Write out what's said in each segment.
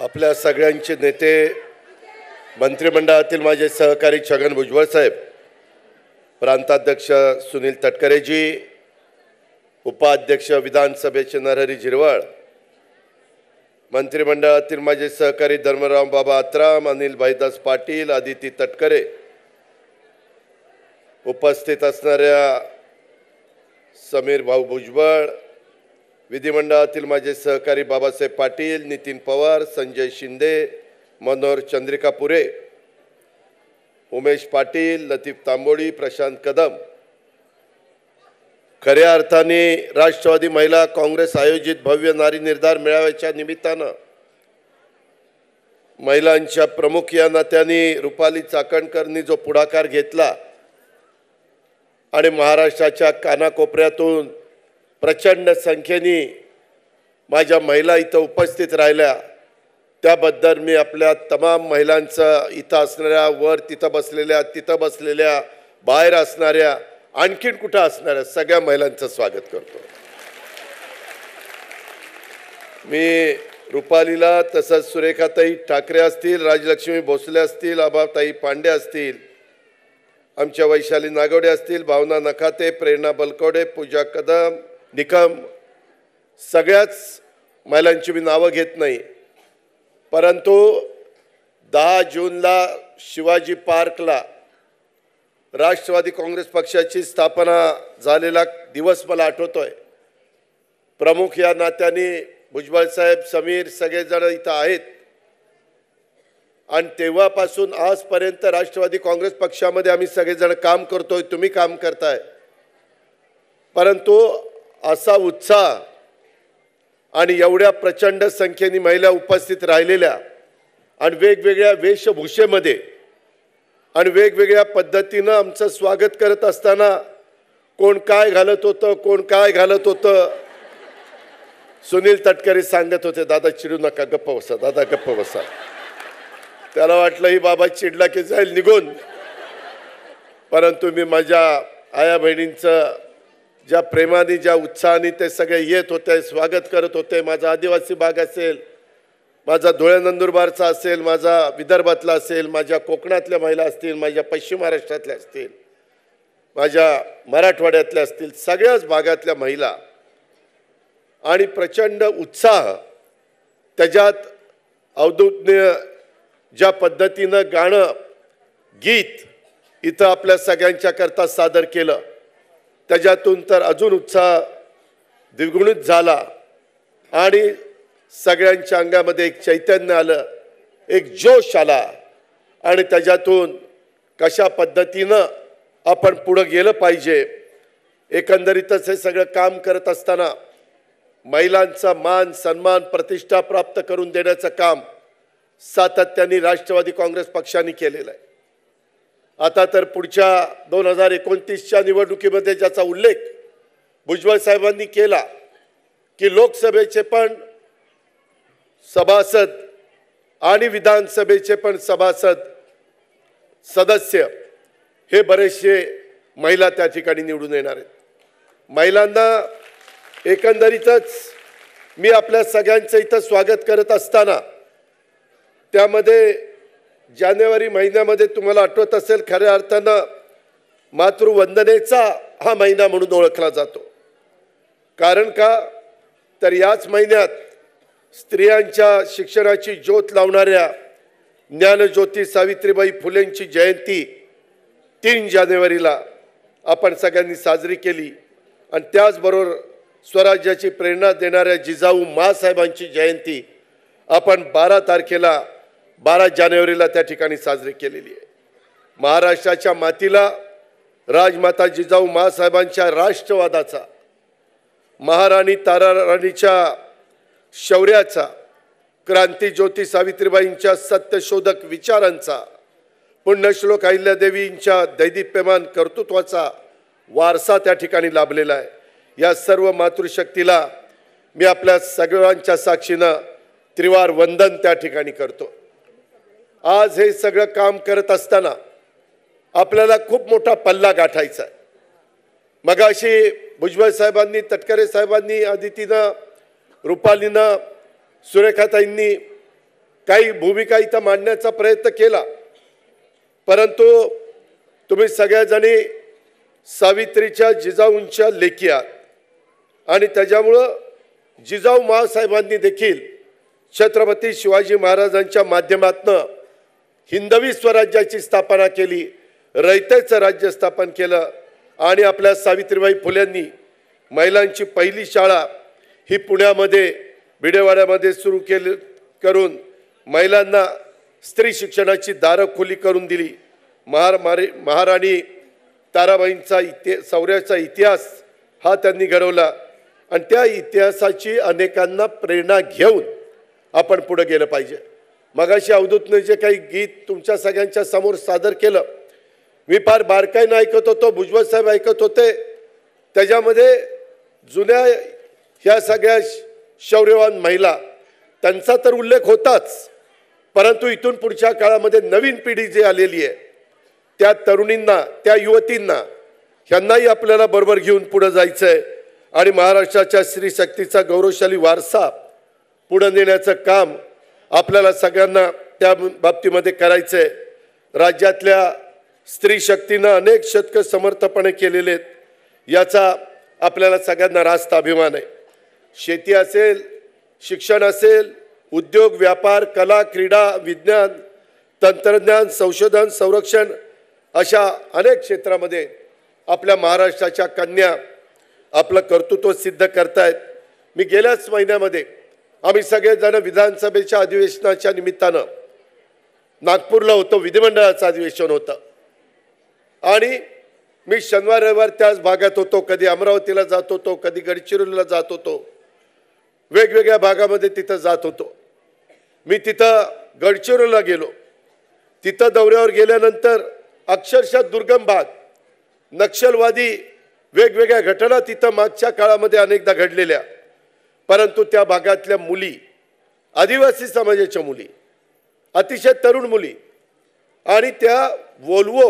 आपल्या सगळ्यांचे नेते, मंत्रिमंडळातील माझे सहकारी छगन भुजबळ साहेब, प्रांताध्यक्ष सुनील तटकरेजी, उपाध्यक्ष विधानसभेचे नरहरी झिरवाळ, मंत्रिमंडळातील माझे सहकारी धर्मराव बाबा आत्राम, अनिल भाईदास पाटील, आदिती तटकरे, उपस्थित असणाऱ्या समीर भाऊ भुजबळ, विधिमंडळातील माझे सहकारी बाबासाहेब पाटील, नितीन पवार, संजय शिंदे, मनोहर चंद्रिका पुरे, उमेश पाटील, लतीफ तांबोळी, प्रशांत कदम, खऱ्या अर्थाने राष्ट्रवादी महिला काँग्रेस आयोजित भव्य नारी निर्धार मेळाव्याच्या निमित्तानं महिलांच्या प्रमुख या नात्याने रुपाली चाकणकरनी जो पुढाकार घेतला आणि महाराष्ट्राच्या कानाकोपऱ्यातून प्रचंड संख्येने माझ्या महिला इथं उपस्थित राहिल्या, त्याबद्दल मी आपल्या तमाम महिलांचं, इथं असणाऱ्या, वर तिथं बसलेल्या, बाहेर असणाऱ्या, आणखीन कुठं असणाऱ्या सगळ्या महिलांचं स्वागत करतो. मी रुपालीला, तसंच सुरेखाताई ठाकरे असतील, राजलक्ष्मी भोसले असतील, आबाताई पांडे असतील, आमच्या वैशाली नागवडे असतील, भावना नखाते, प्रेरणा बलकवडे, पूजा कदम, निकम, सगळ्याच महिलांची मी नावं घेत नाही, परंतु 10 जूनला शिवाजी पार्कला राष्ट्रवादी काँग्रेस पक्षाची स्थापना झालेला दिवस मला आठवतोय. प्रमुख या नात्याने भुजबळ साहेब, समीर, सगळेजण इथं आहेत आणि तेव्हापासून आजपर्यंत राष्ट्रवादी काँग्रेस पक्षामध्ये आम्ही सगळेजण काम करतोय, तुम्ही काम करताय, परंतु असा उत्साह आणि एवढ्या प्रचंड संख्येने महिला उपस्थित राहिलेल्या आणि वेगवेगळ्या वेशभूषेमध्ये आणि वेगवेगळ्या पद्धतीनं आमचं स्वागत करत असताना कोण काय घालत होतं, सुनील तटकरे सांगत होते, दादा चिडू नका, गप्प बसा, दादा गप्प बसा. त्याला वाटलं ही बाबा चिडला की जाईल निघून, परंतु मी माझ्या आया बहिणींचं ज्या प्रेमाने, ज्या उत्साहाने ते सगळे येत होते, स्वागत करत होते. माझा आदिवासी भाग असेल, माझा धुळे नंदुरबारचा असेल, माझा विदर्भातला असेल, माझ्या कोकणातल्या महिला असतील, माझ्या पश्चिम महाराष्ट्रातल्या असतील, माझ्या मराठवाड्यातल्या असतील, सगळ्याच भागातल्या महिला आणि प्रचंड उत्साह, त्याच्यात अवधूतनीय ज्या पद्धतीनं गाणं, गीत इथं आपल्या सगळ्यांच्या करता सादर केलं, त्याच्यातून तर अजून उत्साह द्विगुणित झाला आणि सगळ्यांच्या अंगामध्ये एक चैतन्य आलं, एक जोश आला आणि त्याच्यातून कशा पद्धतीनं आपण पुढं गेलं पाहिजे. एकंदरीतच हे सगळं काम करत असताना महिलांचा मान, सन्मान, प्रतिष्ठा प्राप्त करून देण्याचं काम सातत्याने राष्ट्रवादी काँग्रेस पक्षाने केलेलं आहे. आता तर पुढच्या 2029च्या निवडणुकीमध्ये ज्याचा उल्लेख भुजबळ साहेबांनी केला की लोकसभेचे पण सभासद आणि विधानसभेचे पण सदस्य हे बरेचसे महिला त्या ठिकाणी निवडून येणार आहेत. महिलांना एकंदरीतच मी आपल्या सगळ्यांचं इथं स्वागत करत असताना, त्यामध्ये जानेवारी महिन्यामध्ये तुम्हाला आठवत असेल, खऱ्या अर्थानं मातृवंदनेचा हा महिना म्हणून ओळखला जातो. कारण का तर याच महिन्यात स्त्रियांच्या शिक्षणाची ज्योत लावणाऱ्या ज्ञानज्योती सावित्रीबाई फुलेंची जयंती 3 जानेवारीला आपण सगळ्यांनी साजरी केली आणि त्याचबरोबर स्वराज्याची प्रेरणा देणाऱ्या जिजाऊ माँसाहेबांची जयंती आपण 12 जानेवारीला त्या ठिकाणी साजरी केलेली आहे. महाराष्ट्राच्या मातीला राजमाता जिजाऊ माँसाहेबांच्या राष्ट्रवादाचा, महाराणी ताराराणीच्या शौर्याचा, क्रांतिज्योती सावित्रीबाईंच्या सत्यशोधक विचारांचा, पुण्यश्लोक अहिल्यादेवींच्या दैदिप्यमान कर्तृत्वाचा वारसा त्या ठिकाणी लाभलेला आहे. या सर्व मातृशक्तीला मी आपल्या सगळ्यांच्या साक्षीनं त्रिवार वंदन त्या ठिकाणी करतो. आज हे सगळं काम करत असताना आपल्याला खूप मोठा पल्ला गाठायचा आहे. मगाशी भुजबळ साहेबांनी, तटकरे साहेबांनी, आदितीनं, रुपालीनं, सुरेखाताईंनी काही भूमिका इथं मांडण्याचा प्रयत्न केला, परंतु तुम्ही सगळ्याजणी सावित्रीच्या जिजाऊंच्या लेकी आहात आणि त्याच्यामुळं जिजाऊ माँसाहेबांनी देखील छत्रपती शिवाजी महाराजांच्या माध्यमातून हिंदवी स्वराज्याची स्थापना केली, रयतेचं राज्य स्थापन केलं आणि आपल्या सावित्रीबाई फुलेंनी महिलांची पहिली शाळा ही पुण्यामध्ये भिडेवाड्यामध्ये सुरू केली करून महिलांना स्त्री शिक्षणाची दारं खुली करून दिली। महाराणी ताराबाईंचा शौर्याचा इतिहास हा त्यांनी घडवला आणि त्या इतिहासाची अनेकांना प्रेरणा घेऊन आपण पुढे गेलं पाहिजे। मगाशी अवधूतने जे काही गीत तुमच्या सगळ्यांच्या समोर सादर केलं, मी फार बारकाईने ऐकत होतो, भुजबळ साहेब ऐकत होते, त्याच्यामध्ये जुन्या ह्या सगळ्या शौर्यवान महिला त्यांचा तर उल्लेख होताच, परंतु इथून पुढच्या काळामध्ये नवीन पिढी जी आलेली आहे त्या तरुणींना, त्या युवतींना ह्यांनाही आपल्याला बरोबर घेऊन पुढे जायचं आहे आणि महाराष्ट्राच्या स्त्री शक्तीचा गौरवशाली वारसा पुढे नेण्याचं काम आपल्याला सगळ्यांना त्या बाबतीमध्ये करायचं आहे। राज्यातल्या स्त्री शक्तीनं अनेक शतक समर्थपणे केलेले आहेत, याचा आपल्याला सगळ्यांना रास्त अभिमान आहे। शेती असेल, शिक्षण असेल, उद्योग, व्यापार, कला, क्रीडा, विज्ञान, तंत्रज्ञान, संशोधन, संरक्षण अशा अनेक क्षेत्रामध्ये आपल्या महाराष्ट्राच्या कन्या आपलं कर्तृत्व सिद्ध करतायत। मी गेल्याच महिन्यामध्ये आम्ही सगळेजण विधानसभेच्या अधिवेशनाच्या निमित्तानं नागपूरला होतो, विधिमंडळाचं अधिवेशन होतं आणि मी शनिवार रविवार त्याच भागात होतो, कधी अमरावतीला जात होतो, कधी गडचिरोलीला जात होतो, वेगवेगळ्या भागामध्ये तिथं जात होतो। मी तिथं गडचिरोलीला गेलो, तिथं दौऱ्यावर गेल्यानंतर अक्षरशः दुर्गम भाग, नक्षलवादी वेगवेगळ्या घटना तिथं मागच्या काळामध्ये अनेकदा घडलेल्या, परंतु त्या भागातल्या मुली, आदिवासी समाजाच्या मुली, अतिशय तरुण मुली आणि त्या वोल्वो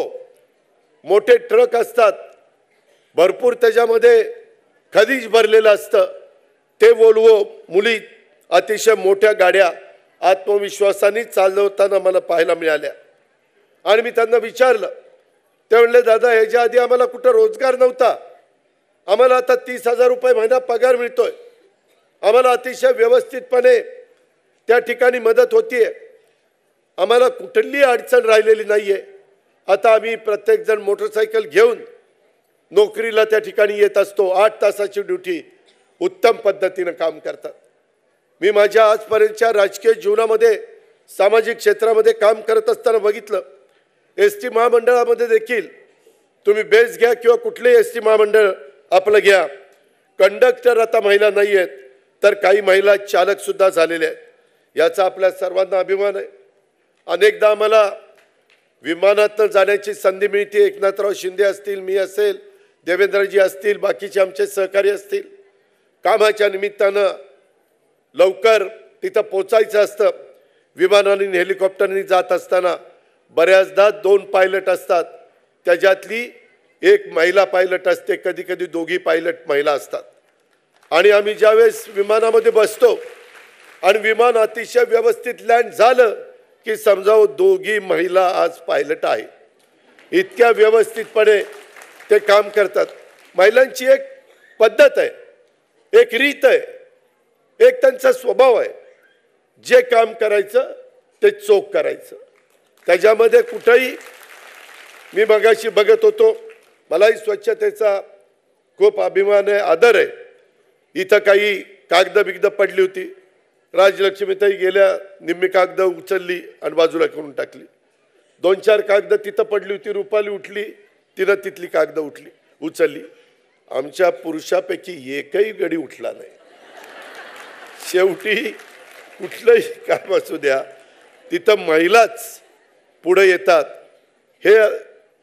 मोठे ट्रक असतात, भरपूर त्याच्यामध्ये खनिज भरलेलं असतं, ते वोल्वो मुली अतिशय मोठ्या गाड्या आत्मविश्वासाने चालवताना मला पाहायला मिळाल्या आणि मी त्यांना विचारलं, ते म्हणले दादा ह्याच्या आधी आम्हाला कुठं रोजगार नव्हता, आम्हाला आता 30,000 रुपये महिना पगार मिळतोय, आम्हाला अतिशय व्यवस्थितपणे त्या ठिकाणी मदत होतीये, आम्हाला कुठली अडचण राहिलेली नाहीये, आता आम्ही प्रत्येक जण मोटरसायकल घेऊन नोकरीला त्या ठिकाणी येत असतो, 8 तासाची ड्युटी उत्तम पद्धतीने काम करतात। मी माझ्या आजपर्यंतच्या राजकीय जीवनामध्ये सामाजिक क्षेत्रामध्ये काम करत असताना बघितलं, एसटी महामंडळामध्ये देखील तुम्ही बेस घ्या किंवा कुठलेही एसटी महामंडळ आपलं घ्या, कंडक्टर आता महिला नाही आहेत, तर काही महिला चालक सुद्धा झालेले आहेत, याचा आपल्या सर्वांना अभिमान आहे। अनेकदा आम्हाला विमानातनं जाण्याची संधी मिळते, एकनाथराव शिंदे असतील, मी असेल, देवेंद्रजी असतील, बाकीचे आमचे सहकारी असतील, कामाच्या निमित्तानं लवकर तिथं पोचायचं असतं, विमानाने हेलिकॉप्टरने जात असताना बऱ्याचदा 2 पायलट असतात, त्याच्यातली एक महिला पायलट असते, कधी कधी दोघी पायलट महिला असतात आणि आम्ही ज्यावेळेस विमानामध्ये बसतो आणि विमान अतिशय व्यवस्थित लँड झालं की समजावं दोघी महिला आज पायलट आहे, इतक्या व्यवस्थितपणे ते काम करतात। महिलांची एक पद्धत आहे, एक रीत आहे, एक त्यांचा स्वभाव आहे, जे काम करायचं ते चोख करायचं, त्याच्यामध्ये कुठेही मी मगाशी बघत होतो, मलाही स्वच्छतेचा खूप अभिमान आहे, आदर आहे। इथं काही कागद बिगद पडली होती, राजलक्ष्मीताई गेल्या, निम्मी कागद उचलली आणि बाजूला करून टाकली, 2-4 कागद तिथं पडली होती, रुपाली उठली, तिनं तिथली कागद उचलली, आमच्या पुरुषापैकी एकही गडी उठला नाही। शेवटी कुठलंही काम असू द्या तिथं महिलाच पुढे येतात, हे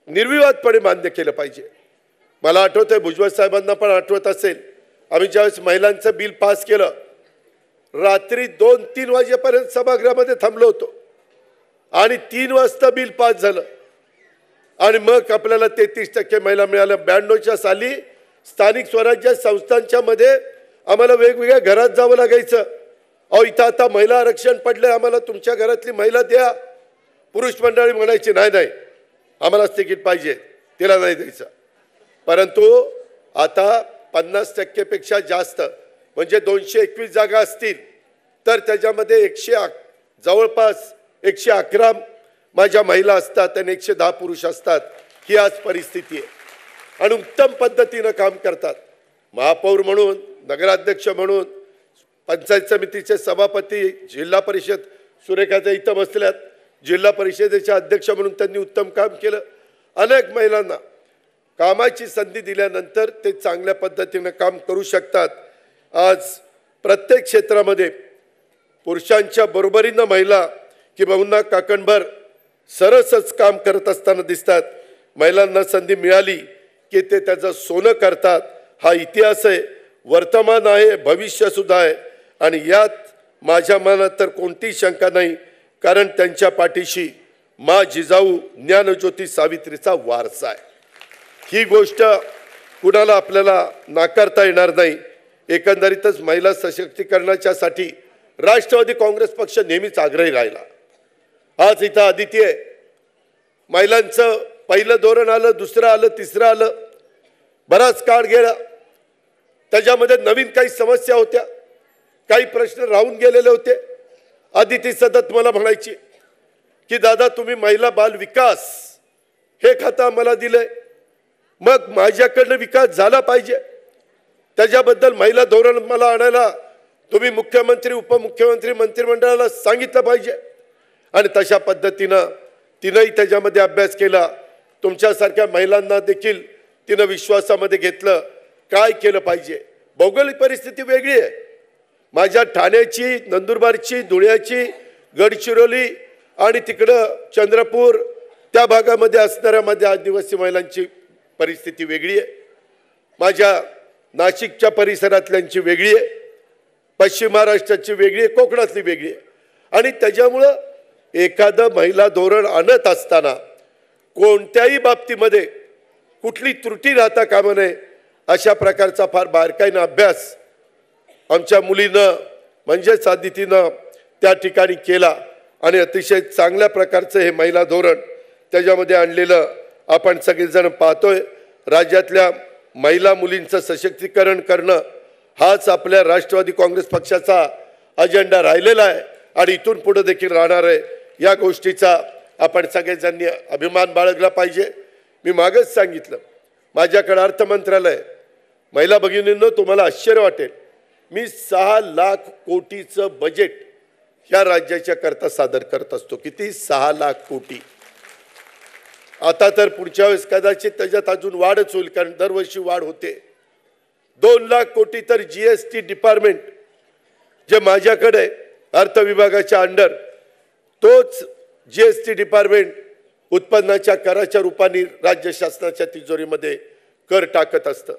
निर्विवादपणे मान्य केलं पाहिजे। मला आठवतंय, भुजबळ साहेबांना पण आठवत असेल, आम्ही ज्यावेळेस महिलांचं बिल पास केलं, रात्री 2-3 वाजेपर्यंत सभागृहामध्ये थांबलो होतो आणि 3 वाजता बिल पास झालं आणि मग आपल्याला 33% महिला मिळाल्या। 92च्या साली स्थानिक स्वराज्य संस्थांच्या मध्ये आम्हाला वेगवेगळ्या घरात जावं लागायचं अहो इथं आता महिला आरक्षण पडले, आम्हाला तुमच्या घरातली महिला द्या. पुरुष मंडळी म्हणायची नाही नाही आम्हालाच तिकीट पाहिजे, तिला नाही द्यायचं. परंतु आता 50% पेक्षा जास्त म्हणजे 221 जागा असतील तर त्याच्यामध्ये जवळपास 111 माझ्या महिला असतात आणि 110 पुरुष असतात. ही आज परिस्थिती आहे आणि उत्तम पद्धतीनं काम करतात. महापौर म्हणून, नगराध्यक्ष म्हणून, पंचायत समितीचे सभापती, जिल्हा परिषद सुरेखाच्या इथं बसल्यात, जिल्हा परिषदेचे अध्यक्ष म्हणून त्यांनी उत्तम काम केलं. अनेक महिलांना कामाची संधी दिल्यानंतर ते चांगल्या पद्धतीने काम करू शकतात. आज प्रत्येक क्षेत्रामध्ये पुरुषांच्या बरोबरीनं महिला किंवा काकणभर सरसच काम करत असताना दिसतात. महिलांना संधी मिळाली की ते त्याचं सोनं करतात. हा इतिहास आहे, वर्तमान आहे, भविष्य सुद्धा आहे आणि यात माझ्या मनात तर कोणतीही शंका नाही, कारण त्यांच्या पाठीशी मा जिजाऊ ज्ञानज्योती सावित्रीचा वारसा आहे. ही गोष्ट कुणाला आपल्याला नाकारता येणार नाही. एकंदरीतच महिला सशक्तीकरणाच्यासाठी राष्ट्रवादी काँग्रेस पक्ष नेहमीच आग्रही राहिला. आज इथं आदिती आहे, महिलांचं पहिलं धोरण आलं, दुसरं आलं, तिसरं आलं, बराच काळ गेला. त्याच्यामध्ये नवीन काही समस्या होत्या, काही प्रश्न राहून गेलेले होते. आदिती सतत मला म्हणायची की दादा तुम्ही महिला बाल विकास हे खातं मला दिलंय, मग माझ्याकडनं विकास झाला पाहिजे, त्याच्याबद्दल महिला धोरण मला आणायला तुम्ही मुख्यमंत्री, उपमुख्यमंत्री, मंत्रिमंडळाला सांगितलं पाहिजे. आणि तशा पद्धतीनं तिनंही त्याच्यामध्ये अभ्यास केला. तुमच्यासारख्या महिलांना देखील तिनं विश्वासामध्ये घेतलं. काय केलं पाहिजे, भौगोलिक परिस्थिती वेगळी आहे. माझ्या ठाण्याची, नंदुरबारची, धुळ्याची, गडचिरोली आणि तिकडं चंद्रपूर त्या भागामध्ये असणाऱ्या माझ्या आदिवासी महिलांची परिस्थिती वेगळी आहे. माझ्या नाशिकच्या परिसरातल्यांची वेगळी आहे, पश्चिम महाराष्ट्राची वेगळी आहे, कोकणातली वेगळी आहे. आणि त्याच्यामुळं एखादं महिला धोरण आणत असताना कोणत्याही बाबतीमध्ये कुठली त्रुटी राहता कामा नये अशा प्रकारचा फार बारकाईनं अभ्यास आमच्या मुलीनं म्हणजेच आदितीनं त्या ठिकाणी केला आणि अतिशय चांगल्या प्रकारचं हे महिला धोरण त्याच्यामध्ये आणलेलं आपण सगळेजण पाहतोय. राज्यातल्या महिला मुलींचं सशक्तीकरण करणं हाच आपल्या राष्ट्रवादी काँग्रेस पक्षाचा अजेंडा राहिलेला आहे आणि इथून पुढे देखील राहणार आहे. या गोष्टीचा आपण सगळेजणांनी अभिमान बाळगला पाहिजे. मी मागच सांगितलं, माझ्याकडे अर्थ मंत्रालय, महिला भगिनींनो तुम्हाला आश्चर्य वाटेल, मी 6 लाख कोटीचं बजेट या राज्याच्या करता सादर करत असतो. किती? 6 लाख कोटी. आता तर पुढच्या वेळेस कदाचित त्याच्यात अजून वाढच होईल, कारण दरवर्षी वाढ होते. 2 लाख कोटी तर GST डिपार्टमेंट जे माझ्याकडे अर्थ विभागाच्या अंडर, तोच GST डिपार्टमेंट उत्पन्नाच्या कराच्या रूपाने राज्य शासनाच्या तिजोरीमध्ये कर टाकत असतं.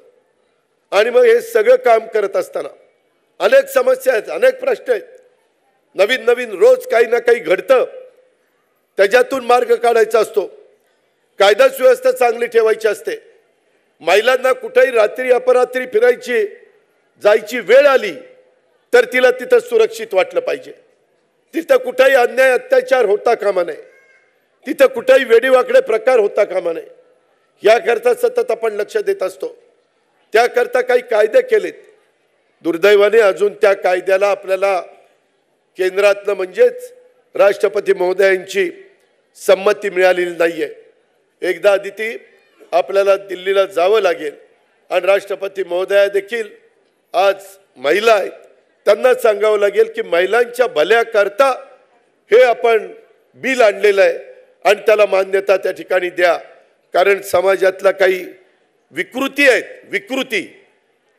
आणि मग हे सगळं काम करत असताना अनेक समस्या आहेत, अनेक प्रश्न आहेत, नवीन नवीन रोज काही ना काही घडतं, त्याच्यातून मार्ग काढायचा असतो. कायदा सुव्यवस्था चांगली ठेवायची असते. महिलांना कुठेही रात्री अपरात्री फिरायची जायची वेळ आली तर तिला तिथं सुरक्षित वाटलं पाहिजे. तिथं कुठेही अन्याय अत्याचार होता कामा नये, तिथं कुठेही वेडीवाकडे प्रकार होता कामा नये, याकरता सतत आपण लक्ष देत असतो. त्याकरता काही कायदे केलेत. दुर्दैवाने अजून त्या कायद्याला आपल्याला केंद्रातनं म्हणजेच राष्ट्रपती महोदयांची संमती मिळालेली नाहीये. एकदा आदिती आपल्याला दिल्लीला जावं लागेल आणि राष्ट्रपती महोदया देखील आज महिला आहेत, त्यांना सांगावं लागेल की महिलांच्या भल्याकरता हे आपण बिल आणलेलं आहे आणि त्याला मान्यता त्या ठिकाणी द्या. कारण समाजातला काही विकृती आहेत, विकृती,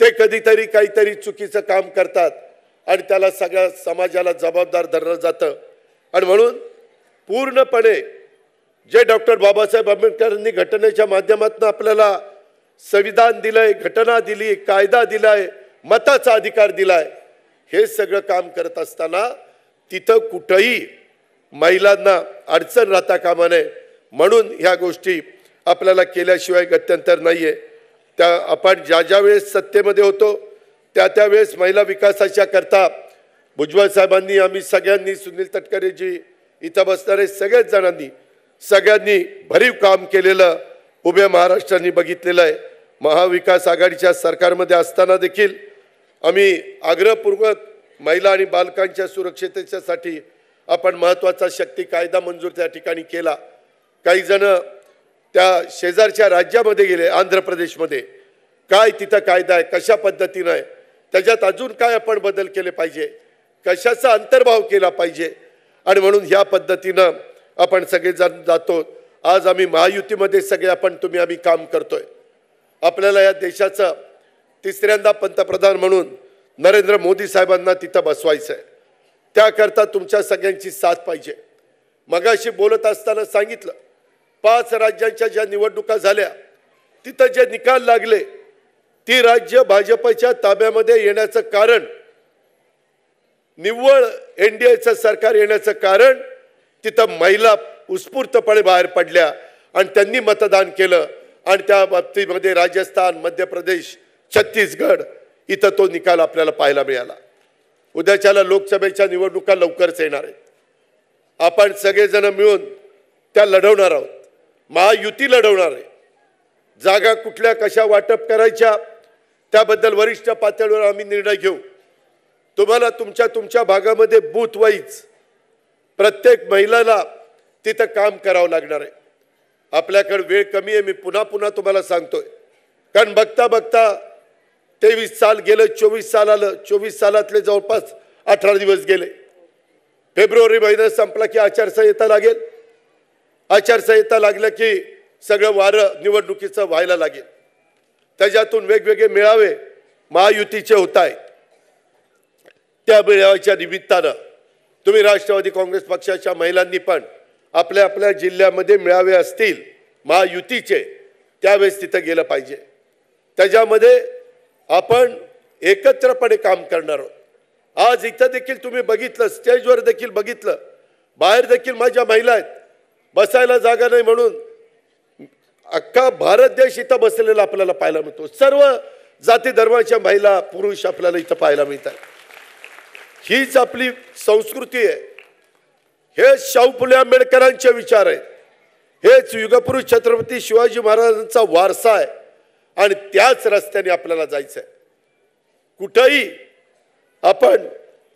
ते कधीतरी काहीतरी चुकीचं काम करतात आणि त्याला सगळ्या समाजाला जबाबदार धरलं जातं. आणि म्हणून पूर्णपणे जे डॉक्टर बाबासाहेब आंबेडकरांनी घटनेच्या माध्यमातून आपल्याला संविधान दिलंय, घटना दिली, कायदा दिलाय, मताचा अधिकार दिलाय, हे सगळं काम करत असताना तिथं कुठेही महिलांना अडचण राहता कामा नये. म्हणून ह्या गोष्टी आपल्याला केल्याशिवाय गत्यंतर नाहीये. त्या आपण ज्या ज्या वेळेस सत्तेमध्ये होतो त्या वेळेस महिला विकासाच्या करता भुजबळ साहेबांनी, आम्ही सगळ्यांनी, सुनील तटकरेजी, इथं बसणारे सगळेच जणांनी, सगळ्यांनी भरीव काम केलेलं उभ्या महाराष्ट्राने बघितलेलं आहे. महाविकास आघाडीच्या सरकारमध्ये असताना देखील आम्ही आग्रहपूर्वक महिला आणि बालकांच्या सुरक्षिततेसाठी आपण महत्त्वाचा शक्ती कायदा मंजूर त्या ठिकाणी केला. काही जण त्या शेजारच्या राज्यामध्ये गेले, आंध्र प्रदेशमध्ये, काय तिथं कायदा आहे, कशा पद्धतीनं आहे, त्याच्यात अजून काय आपण बदल केले पाहिजे, कशाचा अंतर्भाव केला पाहिजे, आणि म्हणून ह्या पद्धतीनं आपण सगळेजण जातो. आज आम्ही महायुतीमध्ये सगळे आपण आम्ही काम करतोय. आपल्याला या देशाचं तिसऱ्यांदा पंतप्रधान म्हणून नरेंद्र मोदी साहेबांना तिथं बसवायचं आहे. त्याकरता तुमच्या सगळ्यांची साथ पाहिजे. मगाशी बोलत असताना सांगितलं, 5 राज्यांच्या ज्या निवडणुका झाल्या तिथं जे निकाल लागले, ती राज्य भाजपच्या ताब्यामध्ये येण्याचं कारण, निव्वळ एनडीएचं सरकार येण्याचं कारण, तिथं महिला उत्स्फूर्तपणे बाहेर पडल्या आणि त्यांनी मतदान केलं. आणि त्या बाबतीमध्ये राजस्थान, मध्य प्रदेश, छत्तीसगड इथं तो निकाल आपल्याला पाहायला मिळाला. उद्याच्याला लोकसभेच्या निवडणुका लवकरच येणार आहेत. आपण सगळेजण मिळून त्या लढवणार आहोत. महायुती लढवणार आहे. जागा कुठल्या कशा वाटप करायच्या त्याबद्दल वरिष्ठ पातळीवर आम्ही निर्णय घेऊ. तुम्हाला तुमच्या भागामध्ये बूथ वाईज प्रत्येक महिलाला तिथं काम करावं लागणार आहे. आपल्याकडे वेळ कमी आहे, मी पुन्हा तुम्हाला सांगतोय. कारण बघता बघता 23 साल गेलं, 24 साल आलं. 24 सालातले जवळपास 18 दिवस गेले. फेब्रुवारी महिना संपला की आचारसंहिता लागेल. आचारसंहिता लागलं की सगळं वारं निवडणुकीचं व्हायला लागेल. त्याच्यातून वेगवेगळे मेळावे महायुतीचे होत आहेत. त्या मेळाव्याच्या निमित्तानं तुम्ही राष्ट्रवादी काँग्रेस पक्षाच्या महिलांनी पण आपल्या आपल्या जिल्ह्यामध्ये मेळावे असतील महायुतीचे, त्यावेळेस तिथं गेलं पाहिजे. त्याच्यामध्ये आपण एकत्रपणे काम करणार आहोत. आज इथं देखील तुम्ही बघितलं, स्टेजवर देखील बघितलं, बाहेर देखील माझ्या महिला आहेत. बसायला जागा नाही म्हणून अख्खा भारत देश इथं बसलेला आपल्याला पाहायला मिळतो. सर्व जाती धर्माच्या महिला, पुरुष आपल्याला इथं पाहायला मिळतात. हीच आपली संस्कृती आहे. हे शाहू फुले आंबेडकरांचे विचार आहेत. हेच युगपुरुष छत्रपती शिवाजी महाराजांचा वारसा आहे आणि त्याच रस्त्याने आपल्याला जायचं आहे. कुठेही आपण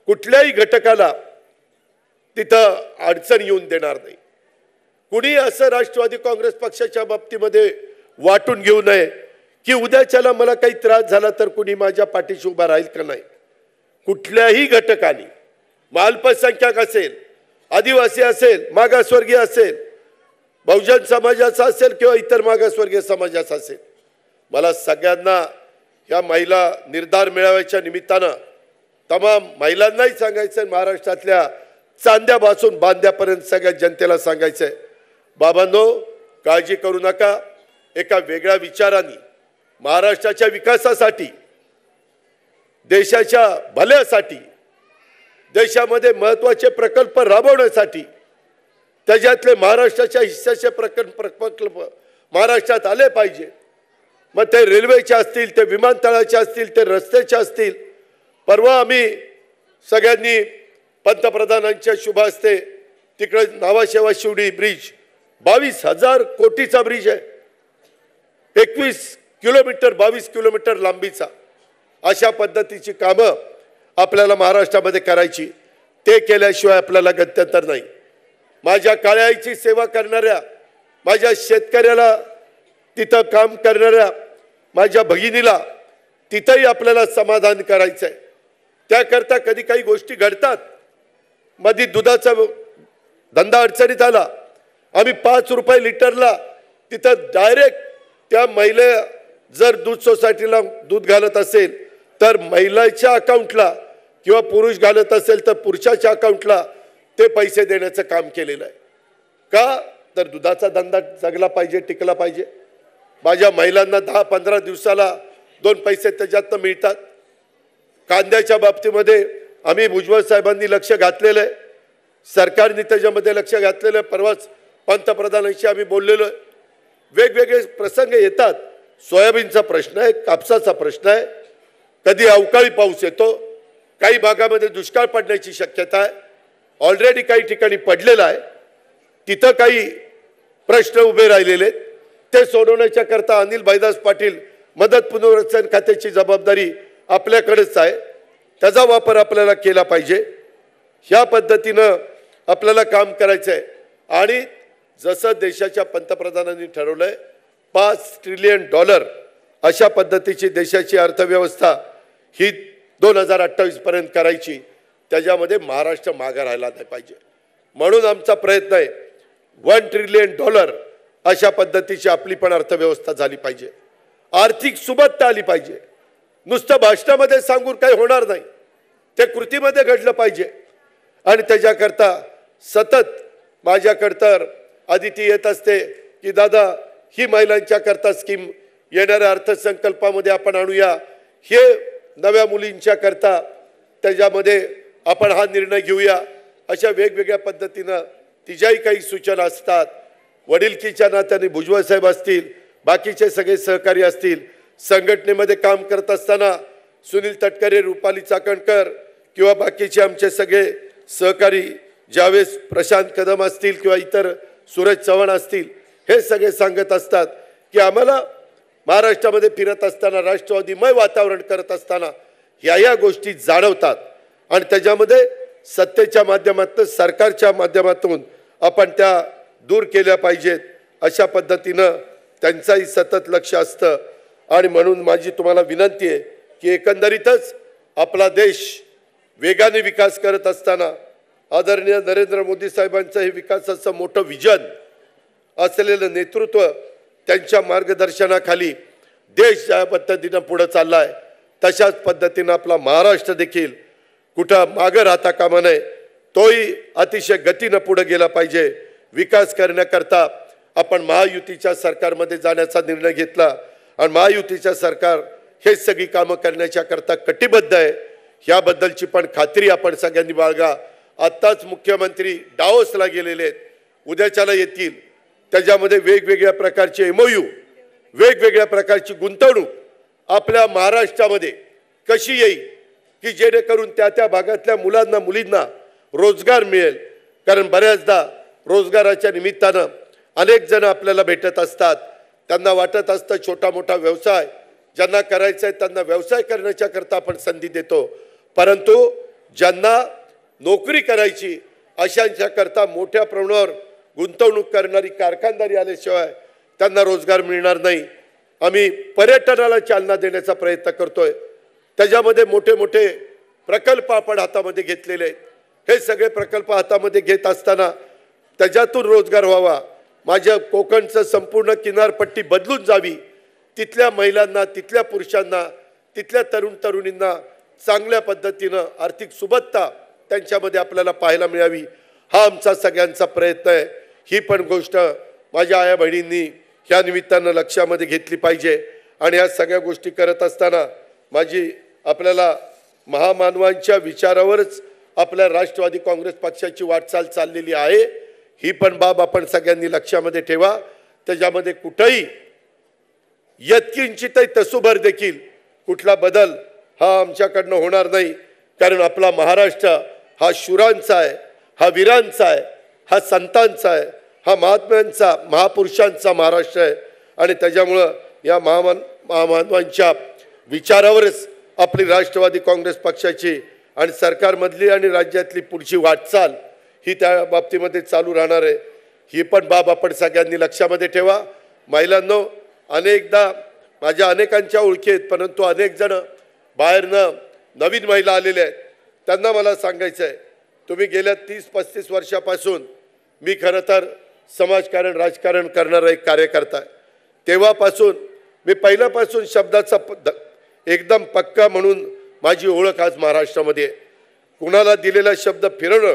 कुठल्याही घटकाला तिथं अडचण येऊन देणार नाही. कुणी असं राष्ट्रवादी काँग्रेस पक्षाच्या बाबतीमध्ये वाटून घेऊ नये की उद्याच्याला मला काही त्रास झाला तर कुणी माझ्या पाठीशी उभा राहील का नाही. कुठल्याही घटकाने, अल्पसंख्याक असेल, आदिवासी असेल, मागासवर्गीय असेल, बहुजन समाजाचा असेल किंवा इतर मागासवर्गीय समाजाचा असेल, मला सगळ्यांना या महिला निर्धार मेळाव्याच्या निमित्तानं तमाम महिलांनाही सांगायचं, महाराष्ट्रातल्या चांद्यापासून बांद्यापर्यंत सगळ्या जनतेला सांगायचं आहे, बाबांनो काळजी करू नका. एका वेगळ्या विचारांनी महाराष्ट्राच्या विकासासाठी, देशाच्या भल्यासाठी, देशामध्ये महत्त्वाचे प्रकल्प राबवण्यासाठी, त्याच्यातले महाराष्ट्राच्या हिस्साचे प्रकल्प महाराष्ट्रात आले पाहिजे. मग ते रेल्वेचे असतील, ते विमानतळाचे असतील, ते रस्त्याचे असतील. परवा आम्ही सगळ्यांनी पंतप्रधानांच्या शुभ हस्ते तिकडे नावाशेवा शिवडी ब्रिज 22,000 कोटीचा ब्रिज आहे. 21 किलोमीटर 22 किलोमीटर लांबीचा. अशा पद्धतीची कामं आपल्याला महाराष्ट्रामध्ये करायची. ते केल्याशिवाय आपल्याला गत्यंतर नाही. माझ्या काळ्या आईची सेवा करणाऱ्या, माझ्या शेतकऱ्याला तिथं काम करणाऱ्या माझ्या भगिनीला तिथंही आपल्याला समाधान करायचं आहे. त्याकरता कधी काही गोष्टी घडतात. मध्ये दुधाचा धंदा अडचणीत आला. आम्ही 5 रुपये लिटरला तिथं डायरेक्ट त्या महिला जर दूध सोसायटीला दूध घालत असेल तर महिलाच्या अकाउंटला, किंवा पुरुष घालत असेल तर पुरुषाच्या अकाउंटला ते पैसे देण्याचं काम केलेलं आहे. का तर दुधाचा धंदा जगला पाहिजे, टिकला पाहिजे. माझ्या महिलांना 10-15 दिवसाला 2 पैसे त्याच्यातनं मिळतात. कांद्याच्या बाबतीमध्ये आम्ही भुजबळ साहेबांनी लक्ष घातलेलं आहे, सरकारने त्याच्यामध्ये लक्ष घातलेलं आहे. परवाच पंतप्रधानांशी आम्ही बोललेलो आहे. वेगवेगळे प्रसंग येतात. सोयाबीनचा प्रश्न आहे, कापसाचा प्रश्न आहे, कधी अवकाळी पाऊस येतो, काही भागामध्ये दुष्काळ पडण्याची शक्यता आहे, ऑलरेडी काही ठिकाणी पडलेला आहे, तिथं काही प्रश्न उभे राहिलेले आहेत, ते सोडवण्याच्या करता अनिल भाईदास पाटील मदत पुनर्वसन खात्याची जबाबदारी आपल्याकडेच आहे, त्याचा वापर आपल्याला केला पाहिजे। ह्या पद्धतीनं आपल्याला काम करायचं आहे आणि जसं देशाच्या पंतप्रधानांनी ठरवलंय $5 ट्रिलियन अशा पद्धतीची देशाची अर्थव्यवस्था ही 2028 पर्यंत करायची, त्याच्यामध्ये महाराष्ट्र मागे राहिला नाही पाहिजे। म्हणून आमचा प्रयत्न आहे $1 ट्रिलियन अशा पद्धतीची आपली पण अर्थव्यवस्था झाली पाहिजे, आर्थिक सुबत्ता आली पाहिजे। नुसतं भाषणामध्ये सांगून काही होणार नाही, ते कृतीमध्ये घडलं पाहिजे आणि त्याच्याकरता सतत माझ्याकडे तर आदिती येत असते की दादा ही महिलांच्या करता स्कीम येणाऱ्या अर्थसंकल्पामध्ये आपण आणूया, हे नव्या मुलींच्या करता त्याच्यामध्ये आपण हा निर्णय घेऊया, अशा वेगवेगळ्या पद्धतीनं तिच्याही काही सूचना असतात। वडिलकीच्या नात्याने भुजबळ साहेब असतील, बाकीचे सगळे सहकारी असतील, संघटनेमध्ये काम करत असताना सुनील तटकरे, रुपाली चाकणकर किंवा बाकीचे आमचे सगळे सहकारी ज्यावेळेस प्रशांत कदम असतील किंवा इतर सूरज चव्हाण असतील, हे सगळे सांगत असतात की आम्हाला महाराष्ट्रामध्ये फिरत असताना राष्ट्रवादीमय वातावरण करत असताना ह्या गोष्टी जाणवतात आणि त्याच्यामध्ये सत्तेच्या माध्यमातून सरकारच्या माध्यमातून आपण त्या दूर केल्या पाहिजेत, अशा पद्धतीनं त्यांचाही सतत लक्ष असतं। आणि म्हणून माझी तुम्हाला विनंती आहे की एकंदरीतच आपला देश वेगाने विकास करत असताना आदरणीय नरेंद्र मोदी साहेबांचं हे विकासाचं मोठं विजन असलेलं नेतृत्व, त्यांच्या मार्गदर्शनाखाली देश ज्या पद्धतीनं पुढे चालला आहे तशाच पद्धतीनं आपला महाराष्ट्र देखील कुठं मागं राहता कामा नये, तोही अतिशय गतीनं पुढे गेला पाहिजे। विकास करण्याकरता आपण महायुतीच्या सरकारमध्ये जाण्याचा निर्णय घेतला आणि महायुतीच्या सरकार हे सगळी कामं करण्याच्या करता कटिबद्ध आहे, याबद्दलची पण खात्री आपण सगळ्यांनी बाळगा। आत्ताच मुख्यमंत्री डावोसला गेलेले आहेत, उद्याच्याला येतील, त्याच्यामध्ये वेगवेगळ्या प्रकारचे MOU, वेगवेगळ्या प्रकारची गुंतवणूक आपल्या महाराष्ट्रामध्ये कशी येईल की जेणेकरून त्या भागातल्या मुलांना मुलींना रोजगार मिळेल। कारण बऱ्याचदा रोजगाराच्या निमित्तानं अनेक जण आपल्याला भेटत असतात, त्यांना वाटत असतं छोटा मोठा व्यवसाय ज्यांना करायचा आहे त्यांना व्यवसाय करण्याच्या करता आपण संधी देतो, परंतु ज्यांना नोकरी करायची अशांच्या करता मोठ्या प्रमाणावर गुंतवणूक करणारी कारखानदारी आल्याशिवाय त्यांना रोजगार मिळणार नाही। आम्ही पर्यटनाला चालना देण्याचा प्रयत्न करतोय, त्याच्यामध्ये मोठे मोठे प्रकल्प आपण हातामध्ये घेतलेले आहेत। हे सगळे प्रकल्प हातामध्ये घेत असताना त्याच्यातून रोजगार व्हावा, माझ्या कोकणचं संपूर्ण किनारपट्टी बदलून जावी, तिथल्या महिलांना, तिथल्या पुरुषांना, तिथल्या तरुण तरुणींना चांगल्या पद्धतीनं आर्थिक सुबत्ता त्यांच्यामध्ये आपल्याला पाहायला मिळावी, हा आमचा सगळ्यांचा प्रयत्न आहे। ही पण गोष्ट माझ्या आया बहिणींनी ह्या निमित्तानं लक्षामध्ये घेतली पाहिजे आणि या सगळ्या गोष्टी करत असताना माझी आपल्याला महामानवांच्या विचारावरच आपल्या राष्ट्रवादी काँग्रेस पक्षाची वाटचाल चाललेली आहे, ही पण बाब आपण सगळ्यांनी लक्षामध्ये ठेवा। त्याच्यामध्ये कुठेही यत्किंचितही तसूभर देखील कुठला बदल हा आमच्याकडनं होणार नाही, कारण आपला महाराष्ट्र हा शूरांचा आहे, हा वीरांचा आहे, हा संतांचा आहे, हा महात्म्यांचा महापुरुषांचा महाराष्ट्र आहे आणि त्याच्यामुळं या महामानवांच्या विचारावरच आपली राष्ट्रवादी काँग्रेस पक्षाची आणि सरकारमधली आणि राज्यातली पुढची वाटचाल ही त्या बाबतीमध्ये चालू राहणार आहे। ही पण बाब आपण सगळ्यांनी लक्षामध्ये ठेवा। महिलांनो, अनेकदा माझ्या अनेकांच्या ओळखी आहेत, परंतु अनेक जण बाहेरनं नवीन महिला आलेल्या आहेत, त्यांना मला सांगायचं आहे, तुम्ही गेल्या 30-35 वर्षापासून मी खरं तर समाजकारण राजकारण करणारा एक कार्यकर्ता आहे, तेव्हापासून मी पहिल्यापासून शब्दाचा एकदम पक्का म्हणून माझी ओळख आज महाराष्ट्रामध्ये आहे। कुणाला दिलेला शब्द फिरवणं,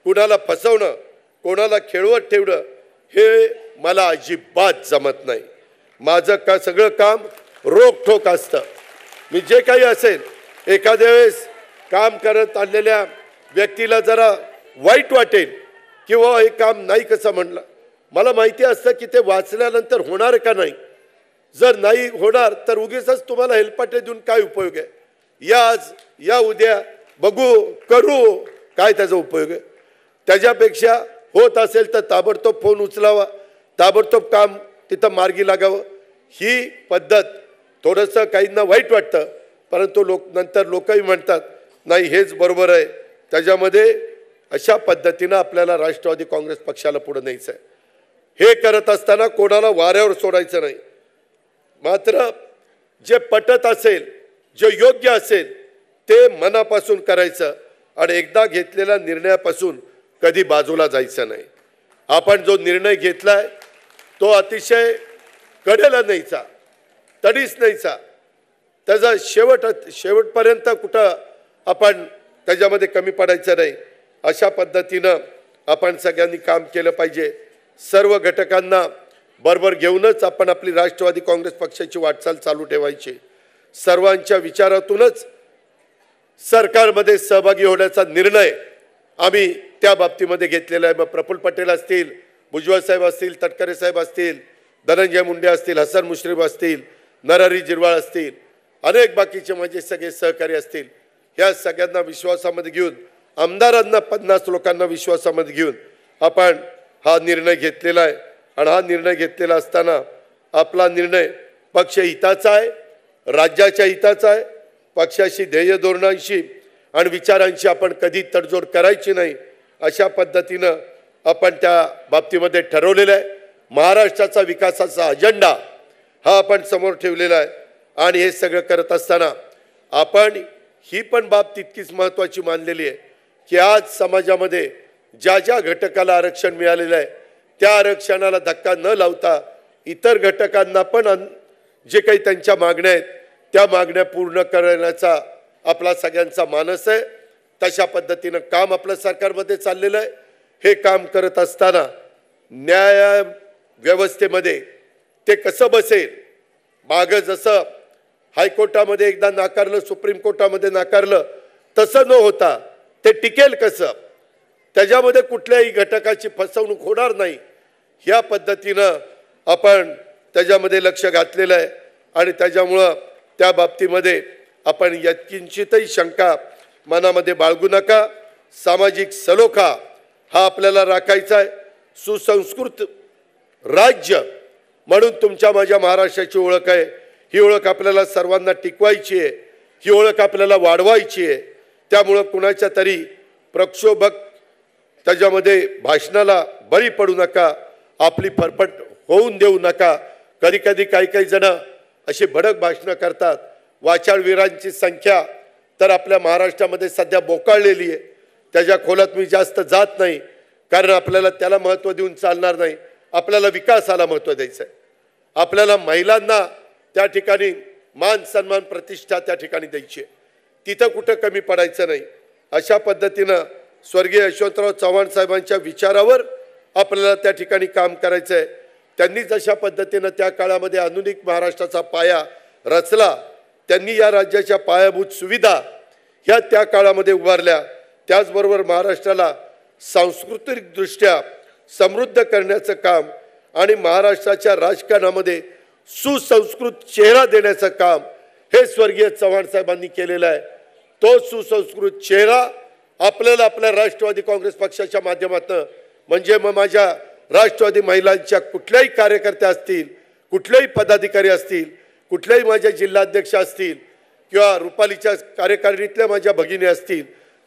कुणाला फसवणं, कोणाला खेळवत ठेवणं हे मला अजिबात जमत नाही। माझं सगळं काम रोखठोक असतं। मी जे काही असेल, एखाद्या वेळेस काम करत आलेल्या व्यक्तीला जरा वाईट वाटेल किंवा हे काम नाही कसं म्हणलं, मला माहिती असतं की ते वाचल्यानंतर होणार का नाही। जर नाही होणार तर उगीचच तुम्हाला हेलपाटे देऊन काय उपयोग आहे। या आज, या उद्या, बघू करू, काय त्याचा उपयोग आहे? त्याच्यापेक्षा होत असेल तर ताबडतोब फोन उचलावा, ताबडतोब काम तिथं मार्गी लागावं. ही पद्धत थोडंसं काहींना वाईट वाटतं, परंतु नंतर लोकही म्हणतात नाही हेच बरोबर आहे. त्याच्यामध्ये अशा पद्धतीनं आपल्याला राष्ट्रवादी काँग्रेस पक्षाला पुढे न्यायचं आहे. हे करत असताना कोणाला वाऱ्यावर सोडायचं नाही. मात्र जे पटत असेल, जे योग्य असेल ते मनापासून करायचं आणि एकदा घेतलेल्या निर्णयापासून कधी बाजूला जायचं नाही. आपण जो निर्णय घेतलाय तो अतिशय कडेला न्यायचा, तडीच न्यायचा. त्याचा शेवटपर्यंत कुठं आपण त्याच्यामध्ये कमी पडायचं नाही. अशा पद्धतीनं आपण सगळ्यांनी काम केलं पाहिजे. सर्व घटकांना बरोबर घेऊनच आपण आपली राष्ट्रवादी काँग्रेस पक्षाची वाटचाल चालू ठेवायची. सर्वांच्या विचारातूनच सरकारमध्ये सहभागी होण्याचा निर्णय आम्ही त्या बाबतीमध्ये घेतलेला आहे. मग प्रफुल्ल पटेल असतील, भुजबळ साहेब असतील, तटकरे साहेब असतील, धनंजय मुंडे असतील, हसन मुश्रीफ असतील, नरहरी झिरवाळ असतील, अनेक बाकीचे माझे सगळे सहकारी असतील, या सगळ्यांना विश्वासामध्ये घेऊन, आमदारांना 50 लोकांना विश्वासामध्ये घेऊन आपण हा निर्णय घेतलेला आहे. आणि हा निर्णय घेतलेला असताना आपला निर्णय पक्ष हिताचा आहे, राज्याच्या हिताचा आहे. पक्षाशी, ध्येय धोरणांशी आणि विचारांशी आपण कधी तडजोड करायची नाही, अशा पद्धतीनं आपण त्या बाबतीमध्ये ठरवलेलं आहे. महाराष्ट्राचा विकासाचा अजेंडा हा आपण समोर ठेवलेला आहे. आणि हे सगळं करत असताना आपण ही पण बाब तितकीच महत्त्वाची मानलेली आहे की आज समाजामध्ये ज्या ज्या घटकाला आरक्षण मिळालेलं आहे त्या आरक्षणाला धक्का न लावता इतर घटकांना पण जे काही त्यांच्या मागण्या आहेत त्या मागण्या पूर्ण करण्याचा आपला सगळ्यांचा मानस आहे. तशा पद्धतीनं काम आपलं सरकारमध्ये चाललेलं आहे. हे काम करत असताना न्याय व्यवस्थेमध्ये ते कसं बसेल, मागं जसं हायकोर्टामध्ये एकदा नाकारलं, सुप्रीम कोर्टामध्ये नाकारलं, तसं न होता ते टिकेल कसं, त्याच्यामध्ये कुठल्याही घटकाची फसवणूक होणार नाही, ह्या पद्धतीनं आपण त्याच्यामध्ये लक्ष घातलेलं आहे. आणि त्याच्यामुळं त्या बाबतीमध्ये आपण यत्किंचितही शंका मनामध्ये बाळगू नका. सामाजिक सलोखा हा आपल्याला राखायचा आहे. सुसंस्कृत राज्य म्हणून तुमच्या माझ्या महाराष्ट्राची ओळख आहे. ही ओळख आपल्याला सर्वांना टिकवायची आहे, ही ओळख आपल्याला वाढवायची आहे. त्यामुळं कुणाच्या तरी प्रक्षोभक त्याच्यामध्ये भाषणाला बळी पडू नका, आपली फरफट होऊन देऊ नका. कधी कधी काही जण अशी भडक भाषणं करतात. वाचाळवीरांची संख्या तर आपल्या महाराष्ट्रामध्ये सध्या बोकाळलेली आहे. त्याच्या खोलात मी जास्त जात नाही, कारण आपल्याला त्याला महत्त्व देऊन चालणार नाही. आपल्याला विकासाला महत्त्व द्यायचं आहे. आपल्याला महिलांना त्या ठिकाणी मान सन्मान प्रतिष्ठा त्या ठिकाणी द्यायची आहे. तिथं कुठं कमी पडायचं नाही. अशा पद्धतीनं स्वर्गीय यशवंतराव चव्हाण साहेबांच्या विचारावर आपल्याला त्या ठिकाणी काम करायचं आहे. त्यांनी जशा पद्धतीनं त्या काळामध्ये आधुनिक महाराष्ट्राचा पाया रचला, त्यांनी या राज्याच्या पायाभूत सुविधा ह्या त्या काळामध्ये उभारल्या. त्याचबरोबर महाराष्ट्राला सांस्कृतिकदृष्ट्या समृद्ध करण्याचं काम आणि महाराष्ट्राच्या राजकारणामध्ये सुसंस्कृत चेहरा देण्याचं काम हे स्वर्गीय चव्हाण साहेबांनी केलेलं आहे. तो सुसंस्कृत चेहरा आपल्याला आपल्या राष्ट्रवादी काँग्रेस पक्षाच्या माध्यमातून, म्हणजे मग माझ्या राष्ट्रवादी महिलांच्या कुठल्याही कार्यकर्त्या असतील, कुठलेही पदाधिकारी असतील, कुठल्याही माझ्या जिल्हाध्यक्ष असतील किंवा रुपालीच्या कार्यकारिणीतल्या माझ्या भगिनी असतील,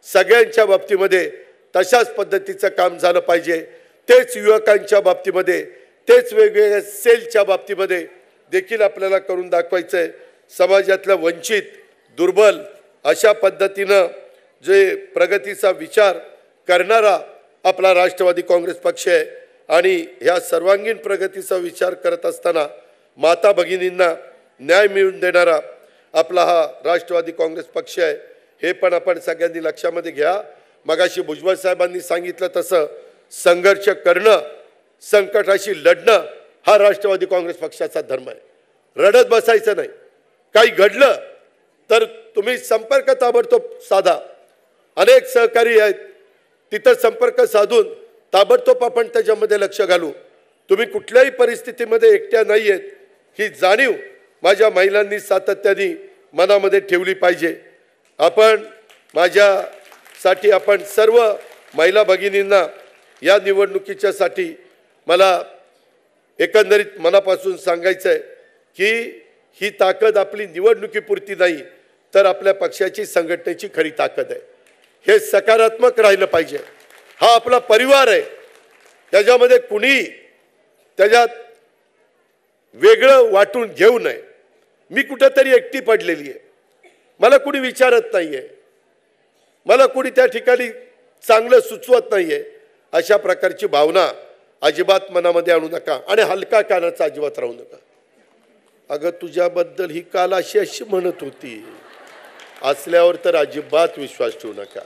सगळ्यांच्या बाबतीमध्ये तशाच पद्धतीचं काम झालं पाहिजे. तेच युवकांच्या बाबतीमध्ये, तेच वेगवेगळ्या सेलच्या बाबतीमध्ये देखील आपल्याला करून दाखवायचं आहे. समाजातल्या वंचित, दुर्बल अशा पद्धतीनं जे प्रगतीचा विचार करणारा आपला राष्ट्रवादी काँग्रेस पक्ष आहे. आणि ह्या सर्वांगीण प्रगतीचा विचार करत असताना माता भगिनींना न्याय मिळवून देणारा आपला हा राष्ट्रवादी काँग्रेस पक्ष आहे. हे पण आपण सगळ्यांनी लक्षामध्ये घ्या. मगाशी भुजबळ साहेबांनी सांगितलं तसं संघर्ष करणं, संकटाशी लढणं हा राष्ट्रवादी काँग्रेस पक्षाचा धर्म आहे. रडत बसायचं नाही. काही घडलं तर तुम्ही संपर्क ताबडतोब साधा. अनेक सहकारी आहेत, तिथं संपर्क साधून ताबडतोब आपण त्याच्यामध्ये लक्ष घालू. तुम्ही कुठल्याही परिस्थितीमध्ये एकट्या नाही आहेत ही जाणीव माझ्या महिलांनी सातत्याने मनामध्ये ठेवली पाहिजे. आपण माझ्यासाठी आपण सर्व महिला भगिनींना या निवडणुकीच्या साठी मला एकंदरीत मनापासून सांगायचं आहे की ही ताकद आपली निवडणुकीपुरती नाही तर आपल्या पक्षाची संघटनेची खरी ताकद आहे। हे सकारात्मक राहिलं पाहिजे। हा आपला परिवार आहे, त्याच्यामध्ये कुणी त्याच्यात वेगळं वाटून घेऊ नये। मी कुठेतरी एकटी पडलेली आहे, मला कुणी विचारत नाहीये, मला कुणी त्या ठिकाणी चांगलं सुचवत नाहीये, अशा प्रकारची भावना अजिबात मनामध्ये आणू नका आणि हलका कानाचा अजिबात राहू नका। अगं तुझ्याबद्दल ही काल अशी अशी म्हणत होती असल्यावर तर अजिबात विश्वास ठेवू नका।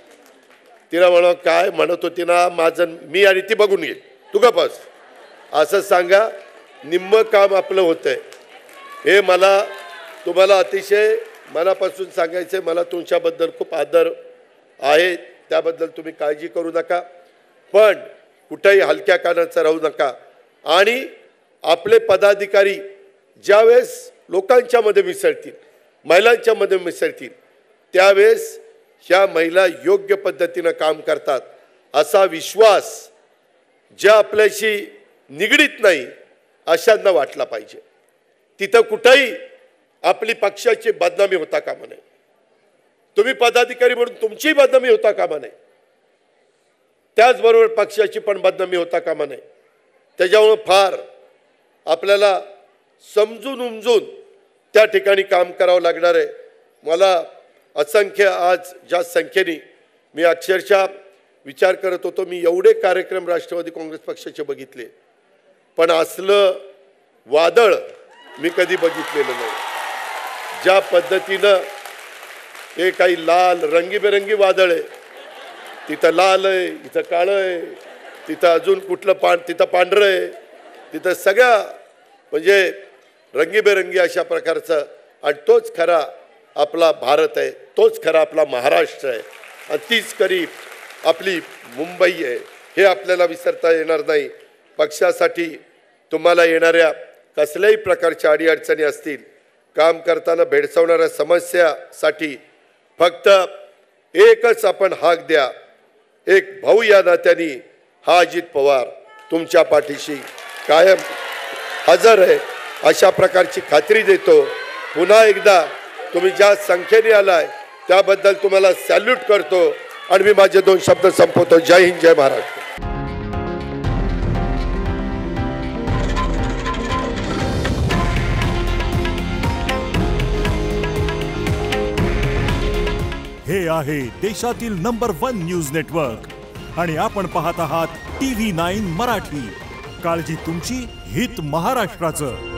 तिला म्हणा काय म्हणत होती ना माझं मी आणि ती बघून येईल, तू का बस असं सांगा, निम्म काम आपलं होतंय। हे मला तुम्हाला अतिशय मनापासून सांगायचं आहे। मला तुमच्याबद्दल खूप आदर आहे, त्याबद्दल तुम्ही काळजी करू नका, पण कुठेही हलक्या कानाचा राहू नका। आणि आपले पदाधिकारी ज्यावेळेस लोकांच्या मध्ये मिसळतील, महिलांच्या मध्ये मिसळतील, त्यावेळेस ह्या महिला योग्य पद्धतीने काम करतात असा विश्वास ज्या आपल्याशी निगडीत नाही अशांना वाटला पाहिजे। तिथं कुठेही आपली पक्षाची बदनामी होता कामा नये। तुम्ही पदाधिकारी म्हणून तुमची बदनामी होता कामा नये, त्याचबरोबर पक्षाची पण बदनामी होता कामा नये। त्याच्यामुळे फार आपल्याला समजून उमजून त्या ठिकाणी काम करावं लागणार आहे। मला असंख्य आज ज्या संख्येने मी अक्षरशः विचार करत होतो, मी एवढे कार्यक्रम राष्ट्रवादी काँग्रेस पक्षाचे बघितले, पण असलं वादळ मी कधी बघितलेलं नाही। ज्या पद्धतीनं हे काही लाल रंगीबेरंगी वादळ आहे, तिथं लाल आहे, इथं काळं आहे, तिथं अजून कुठलं तिथं पांढरं आहे, तिथं सगळ्या म्हणजे रंगीबेरंगी अशा प्रकारचं, आणि तोच खरा आपला भारत आहे, तोच खरा आपला महाराष्ट्र आहे आणि तीच खरी आपली मुंबई आहे। हे आपल्याला विसरता येणार नाही। पक्षासाठी तुम्हाला येणाऱ्या कसल्याही प्रकारच्या अडीअडचणी असतील, काम करताना भेडसावणाऱ्या समस्यासाठी फक्त एकच आपण हाक द्या, एक भाऊ या नात्याने हा अजित पवार तुमच्या पाठीशी कायम हजर आहे अशा प्रकारची खात्री देतो। पुन्हा एकदा तुम्ही ज्या संख्येने आलाय त्याबद्दल तुम्हाला सॅल्यूट करतो आणि मी माझे 2 शब्द संपवतो। जय हिंद, जय महाराष्ट्र। हे आहे देशातील नंबर 1 न्यूज नेटवर्क आणि आपण पाहत आहात TV9 मराठी। काळजी तुमची, हित महाराष्ट्राचं।